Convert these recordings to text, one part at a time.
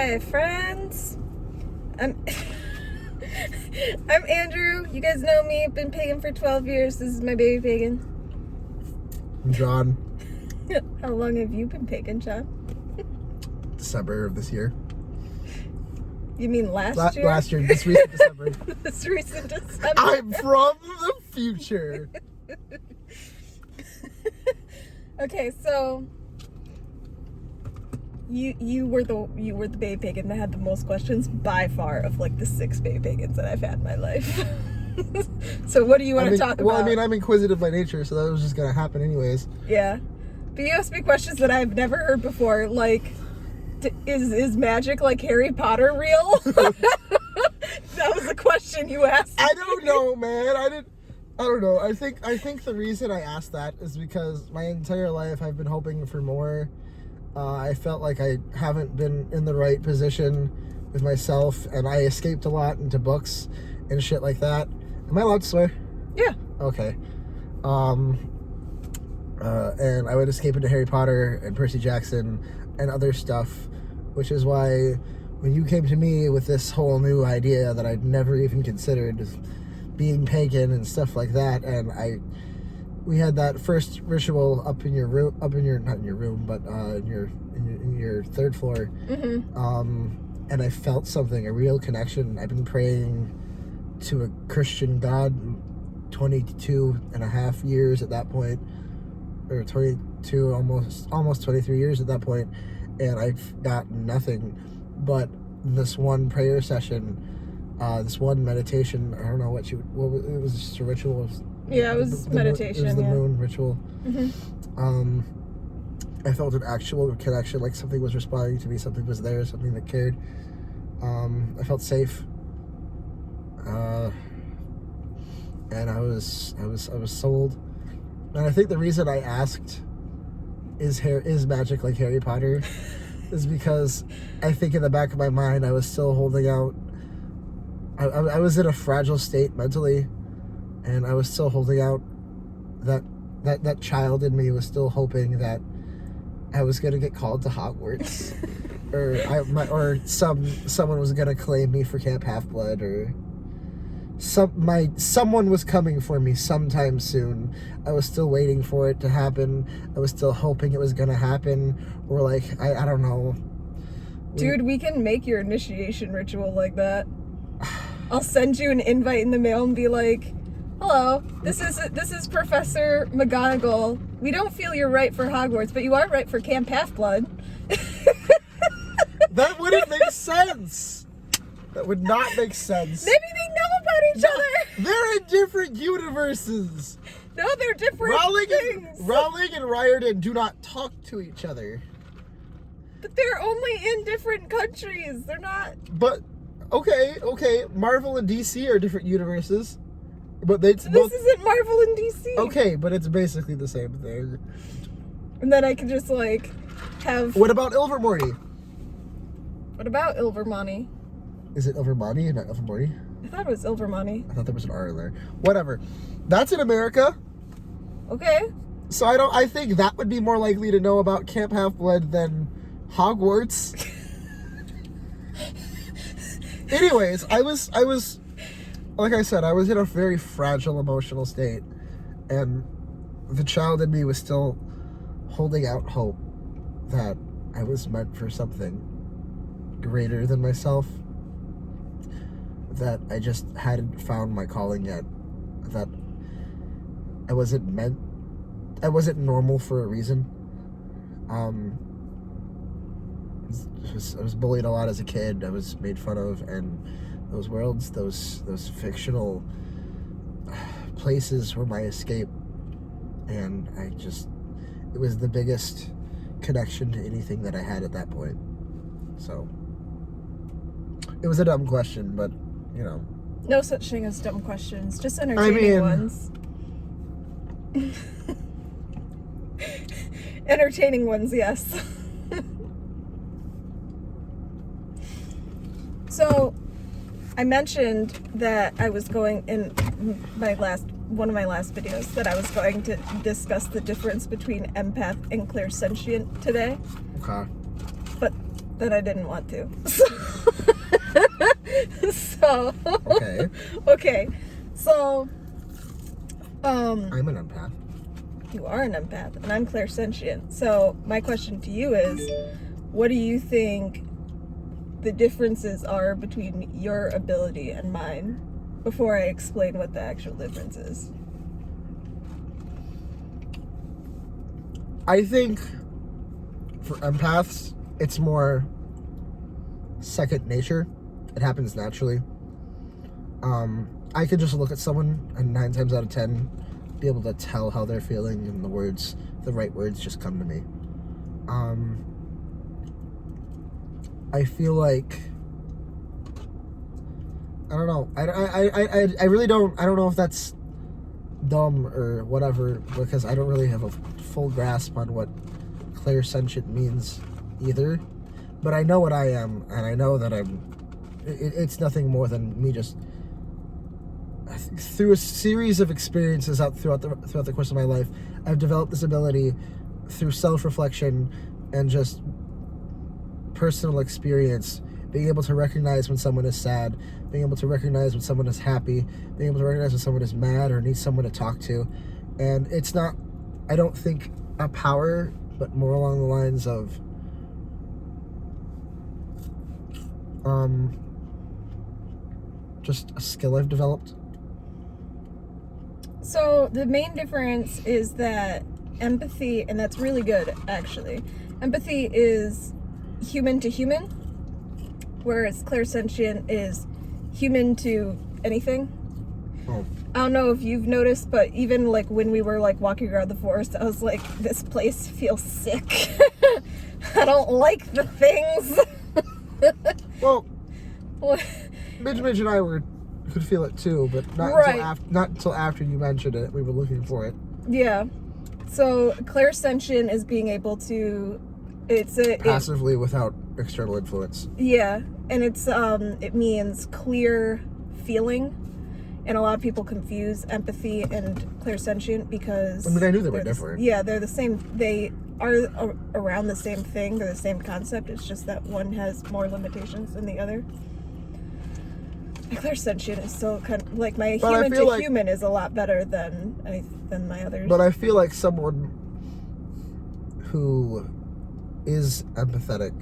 Hi, friends. I'm Andrew. You guys know me. I've been pagan for 12 years. This is my baby pagan. I'm John. How long have you been pagan, John? December of this year. You mean last year? Last year, this recent December. This recent December. I'm from the future. Okay, so you were the baby pagan that had the most questions by far of like the 6 baby pagans that I've had in my life. So what do you want to talk about? Well, I mean, I'm inquisitive by nature, so that was just gonna happen anyways. Yeah, but you asked me questions that I've never heard before, like, is magic like Harry Potter real? That was the question you asked me. I don't know, man. I don't know. I think the reason I asked that is because my entire life I've been hoping for more. I felt like I haven't been in the right position with myself, and I escaped a lot into books and shit like that. Am I allowed to swear? Yeah. Okay. And I would escape into Harry Potter and Percy Jackson and other stuff, which is why when you came to me with this whole new idea that I'd never even considered, being pagan and stuff like that, and we had that first ritual up in your room, not in your room, but in your third floor. Mm-hmm. And I felt something, a real connection. I've been praying to a Christian God 22 and a half years at that point, or 22, almost 23 years at that point, and I've got nothing but this one prayer session, this one meditation. I don't know it was just a ritual. Yeah, it was meditation. It was the yeah. moon ritual. Mm-hmm. I felt an actual connection, like something was responding to me, something was there, something that cared. I felt safe. And I was sold. And I think the reason I asked is magic like Harry Potter is because I think in the back of my mind I was still holding out. I was in a fragile state mentally, and I was still holding out. That child in me was still hoping that I was gonna get called to Hogwarts, or someone was gonna claim me for Camp Half-Blood, or someone was coming for me sometime soon. I was still waiting for it to happen. I was still hoping it was gonna happen, or like I don't know. Dude, we can make your initiation ritual like that. I'll send you an invite in the mail and be like, hello, this is Professor McGonagall. We don't feel you're right for Hogwarts, but you are right for Camp Half-Blood. That wouldn't make sense. That would not make sense. Maybe they know about each other. They're in different universes. No, they're different things. Rowling and Riordan do not talk to each other. But they're only in different countries. They're not. But okay. Marvel and DC are different universes. But this isn't Marvel and DC. Okay, but it's basically the same thing. And then I can just like have. What about Ilvermorny? What about Ilvermorny? Is it Ilvermorny and not Ilvermorny? I thought it was Ilvermorny. I thought there was an R in there. Whatever. That's in America. Okay. So I think that would be more likely to know about Camp Half-Blood than Hogwarts. Anyways, I was like I said, I was in a very fragile emotional state, and the child in me was still holding out hope that I was meant for something greater than myself, that I just hadn't found my calling yet, that I wasn't normal for a reason. I was bullied a lot as a kid. I was made fun of, and those worlds, those fictional places were my escape, and it was the biggest connection to anything that I had at that point. So it was a dumb question, but you know. No such thing as dumb questions, just entertaining ones. Entertaining ones, yes. So, I mentioned that I was going in one of my last videos that I was going to discuss the difference between empath and clairsentient today. Okay. But then I didn't want to. So Okay. okay. So I'm an empath. you are an empath, and I'm clairsentient. So my question to you is, what do you think the differences are between your ability and mine before I explain what the actual difference is? I think for empaths, it's more second nature. It happens naturally. I could just look at someone and 9 times out of 10 be able to tell how they're feeling, and the right words just come to me. I feel like, I don't know. I really don't. I don't know if that's dumb or whatever, because I don't really have a full grasp on what clairsentient means either. But I know what I am, and I know that it's nothing more than me just through a series of experiences throughout the course of my life. I've developed this ability through self-reflection and just personal experience, being able to recognize when someone is sad, being able to recognize when someone is happy, being able to recognize when someone is mad or needs someone to talk to. And it's not, I don't think, a power, but more along the lines of just a skill I've developed. So the main difference is that empathy, and that's really good actually, empathy is human to human, whereas clairsentient is human to anything. Oh. I don't know if you've noticed, but even like when we were like walking around the forest, I was like, this place feels sick. I don't like the things. Well, What? Midge and I could feel it too, but not until after you mentioned it. We were looking for it. Yeah. So clairsentient is being able to, Passively without external influence. Yeah, and it means clear feeling, and a lot of people confuse empathy and clairsentient because I knew they were different. Yeah, they're the same. They are around the same thing. They're the same concept. It's just that one has more limitations than the other. Clairsentient is still kind of like my human to human is a lot better than my others. But I feel like someone who is empathetic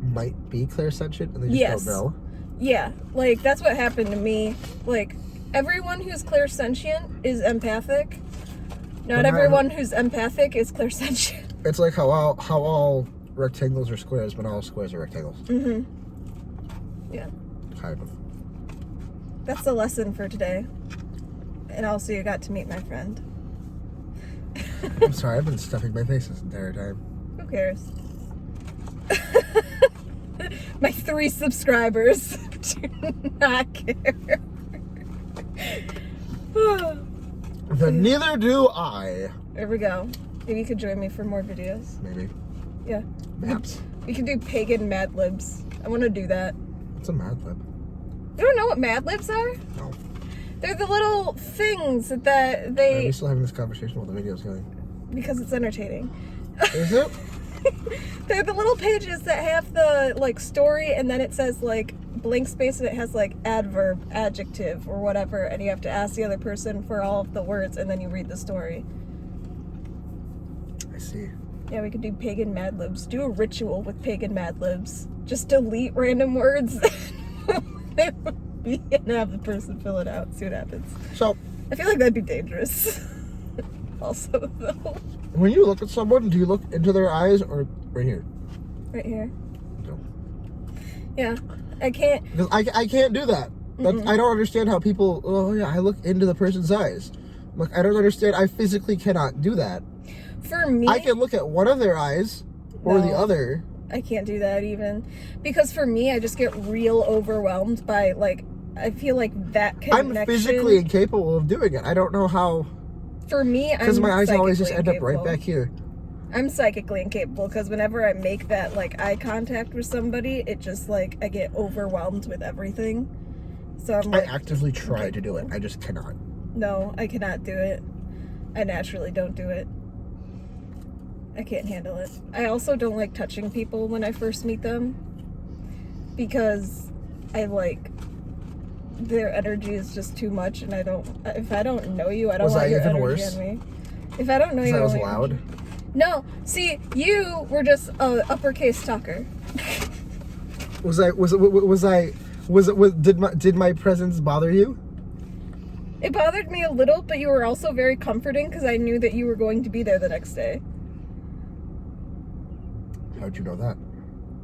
might be clairsentient and they just don't know. Yeah, like that's what happened to me. Like everyone who's clairsentient is empathic. Not everyone who's empathic is clairsentient. It's like how all rectangles are squares, but all squares are rectangles. Mm-hmm. Yeah. Kind of. That's the lesson for today. And also you got to meet my friend. I'm sorry, I've been stuffing my face this entire time. Who cares? My 3 subscribers do not care. Then neither do I. There we go. Maybe you could join me for more videos. Maybe. Yeah. Maps. We could do Pagan Mad Libs. I want to do that. What's a Mad Lib? You don't know what Mad Libs are? No. They're the little things that Are they... we still having this conversation while the video's going? Because it's entertaining. Is it? They're the little pages that have the, like, story, and then it says, like, blank space, and it has, like, adverb, adjective, or whatever, and you have to ask the other person for all of the words, and then you read the story. I see. Yeah, we could do Pagan Mad Libs. Do a ritual with Pagan Mad Libs. Just delete random words and have the person fill it out. See what happens. So, I feel like that'd be dangerous. Also, though. When you look at someone, do you look into their eyes or right here? Right here. No. Yeah, I can't. Because I can't do that. I don't understand how people, oh yeah, I look into the person's eyes. Like, I don't understand. I physically cannot do that. For me... I can look at one of their eyes or the other. I can't do that even. Because for me, I just get real overwhelmed by, like, I feel like that connection... I'm physically incapable of doing it. I don't know how... For me, I'm because my eyes always just end up incapable. right back here. I'm psychically incapable because whenever I make that, like, eye contact with somebody, it just, like, I get overwhelmed with everything. So I'm like... I actively try to do it. I just cannot. No, I cannot do it. I naturally don't do it. I can't handle it. I also don't like touching people when I first meet them because their energy is just too much, and if I don't know you, I don't want your energy on me. If I don't know you, That I was don't want your loud. energy. No, see, you were just a uppercase talker. Did my presence bother you? It bothered me a little, but you were also very comforting because I knew that you were going to be there the next day. How'd you know that?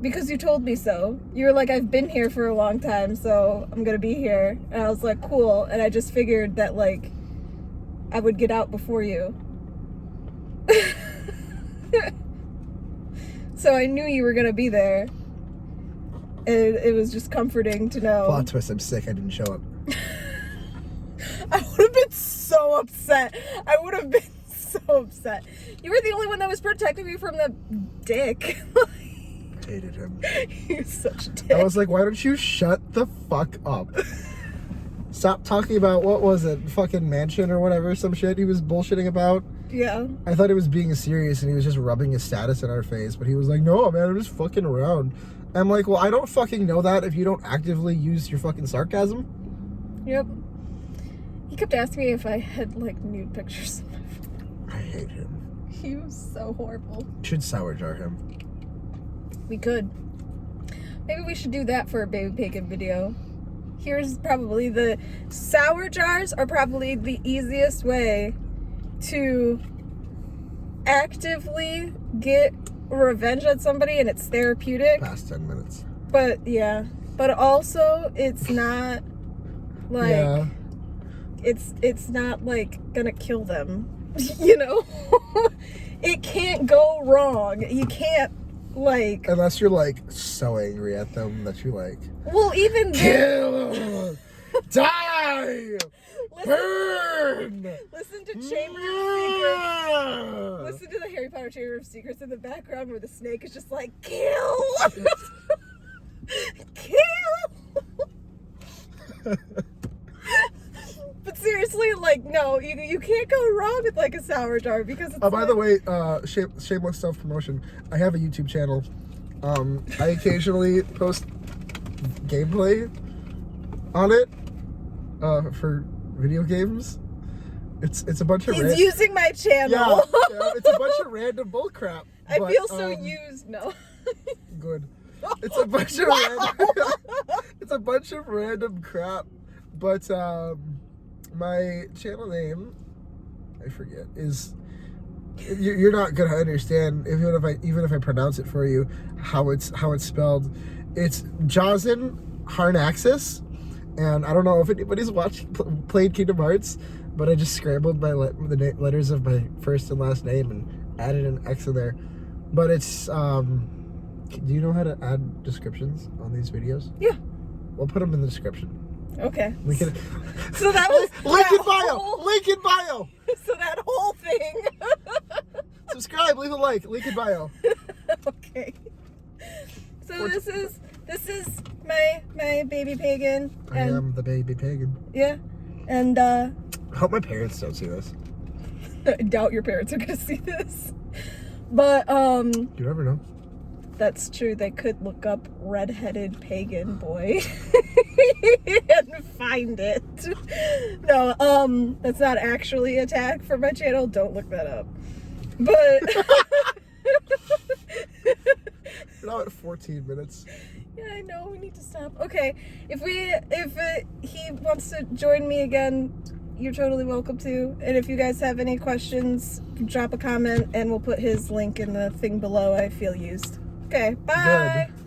Because you told me so. You were like, I've been here for a long time, so I'm gonna be here. And I was like, cool. And I just figured that, like, I would get out before you. So I knew you were gonna be there. And it was just comforting to know. Plot twist, I'm sick, I didn't show up. I would have been so upset. I would have been so upset. You were the only one that was protecting me from the dick. I hated him. He was such a dick. I was like, why don't you shut the fuck up? Stop talking about, what was it, fucking mansion or whatever, some shit he was bullshitting about. Yeah. I thought he was being serious and he was just rubbing his status in our face, but he was like, no, man, I'm just fucking around. I'm like, well, I don't fucking know that if you don't actively use your fucking sarcasm. Yep. He kept asking me if I had, like, nude pictures of my phone. I hate him. He was so horrible. Should sour jar him. We could. Maybe we should do that for a Baby Pagan video. Here's probably the sour jars are probably the easiest way to actively get revenge on somebody, and it's therapeutic. Past 10 minutes. But yeah, but also it's not like Yeah. it's not like gonna kill them, you know. It can't go wrong. You can't, like, Unless you're like so angry at them that you like well, even kill, die, burn. listen to Chamber of Secrets. Listen to the Harry Potter Chamber of Secrets in the background where the snake is just like, kill! Kill! But seriously, like, no, you can't go wrong with, like, a sour jar because it's By the way, shameless self-promotion, I have a YouTube channel. I occasionally post gameplay on it for video games. It's a bunch of he's using my channel. Yeah, it's a bunch of random bullcrap. I feel so used. No. Good. It's a bunch of it's a bunch of random crap. But my channel name, I forget, is you're not gonna understand even if I pronounce it for you how it's spelled. It's Jazin Harnaxis, and I don't know if anybody's played Kingdom Hearts, but I just scrambled the letters of my first and last name and added an X in there. But it's do you know how to add descriptions on these videos? Yeah. We'll put them in the description. Okay. We can. So that was Link in that bio. whole- Link in bio. So that whole thing. Subscribe. Leave a like. Link in bio. Okay. So this is my baby pagan. I am the baby pagan. Yeah. And I hope my parents don't see this. I doubt your parents are gonna see this. But You never know. that's true. They could look up redheaded pagan boy and find it. No, that's not actually a tag for my channel. Don't look that up. But We're now at 14 minutes. yeah, I know, we need to stop. Okay, if he wants to join me again, you're totally welcome to. And if you guys have any questions, drop a comment and we'll put his link in the thing below. I feel used. Okay, bye. Good.